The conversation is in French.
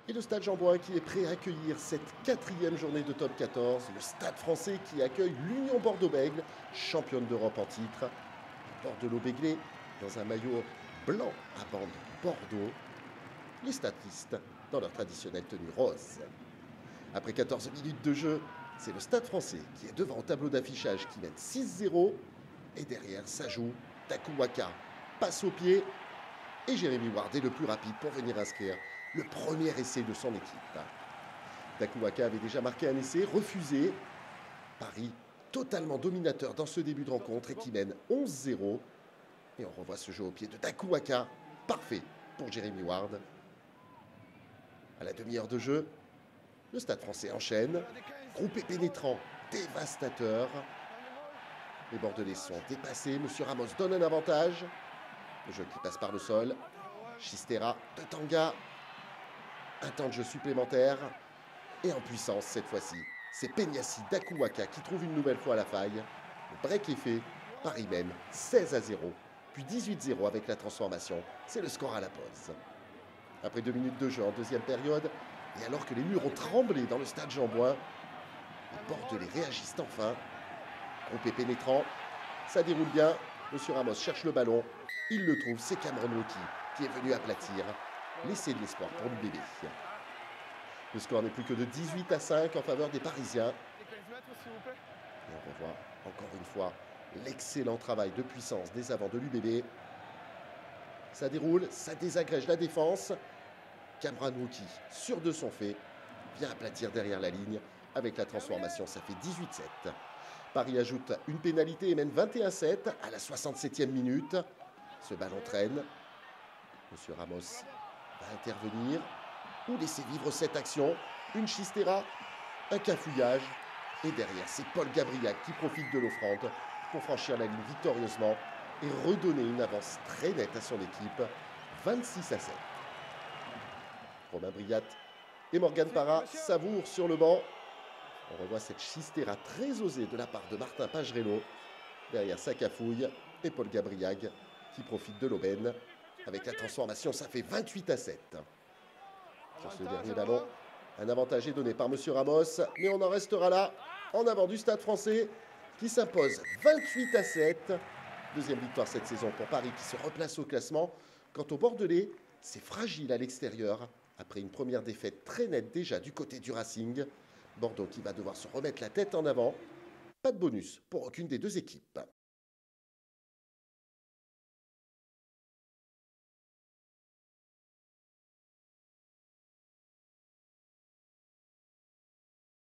Et le Stade Jean-Bouin qui est prêt à accueillir cette quatrième journée de top 14. Le Stade français qui accueille l'Union Bordeaux-Bègles, championne d'Europe en titre. Bordeaux-Bègles dans un maillot blanc à bandes bordeaux. Les stadistes dans leur traditionnelle tenue rose. Après 14 minutes de jeu, c'est le Stade français qui est devant au tableau d'affichage qui mène 6-0. Et derrière, ça joue. Dakou Waka passe au pied. Et Jérémy Ward est le plus rapide pour venir inscrire le premier essai de son équipe. Dakou Waka avait déjà marqué un essai, refusé. Paris totalement dominateur dans ce début de rencontre et qui mène 11-0. Et on revoit ce jeu au pied de Dakou Waka. Parfait pour Jérémy Ward. À la demi-heure de jeu, le Stade français enchaîne. Groupé pénétrant, dévastateur. Les Bordelais sont dépassés. Monsieur Ramos donne un avantage. Le jeu qui passe par le sol. Chistera de Tanga. Un temps de jeu supplémentaire. Et en puissance cette fois-ci. C'est Peñassi Dakou Waka qui trouve une nouvelle fois la faille. Le break est fait. Paris mène 16-0. Puis 18-0 avec la transformation. C'est le score à la pause. Après 2 minutes de jeu en deuxième période, et alors que les murs ont tremblé dans le Stade Jean-Bouin, les Bordelais réagissent enfin. Groupé pénétrant, ça déroule bien. Monsieur Ramos cherche le ballon. Il le trouve, c'est Cameron Wauki qui est venu aplatir. L'essai de l'espoir pour l'UBB. Le score n'est plus que de 18-5 en faveur des Parisiens. Et on revoit encore une fois l'excellent travail de puissance des avants de l'UBB. Ça déroule, ça désagrège la défense. Cameron Wauki, sûr de son fait, vient aplatir derrière la ligne. Avec la transformation, ça fait 18-7. Paris ajoute une pénalité et mène 21-7 à la 67e minute. Ce ballon traîne. Monsieur Ramos va intervenir ou laisser vivre cette action. Une chistera, un cafouillage. Et derrière, c'est Paul Gabriac qui profite de l'offrande pour franchir la ligne victorieusement et redonner une avance très nette à son équipe. 26-7. Romain Briat et Morgan Parra savourent sur le banc. On revoit cette chistera très osée de la part de Martin Pagerello. Derrière sa cafouille et Paul Gabriag qui profite de l'aubaine. Avec la transformation, ça fait 28-7. Sur ce dernier ballon, un avantage est donné par Monsieur Ramos. Mais on en restera là, en avant du Stade français qui s'impose 28-7. Deuxième victoire cette saison pour Paris qui se replace au classement. Quant aux Bordelais, c'est fragile à l'extérieur. Après une première défaite très nette déjà du côté du Racing. Bordeaux qui va devoir se remettre la tête en avant. Pas de bonus pour aucune des deux équipes.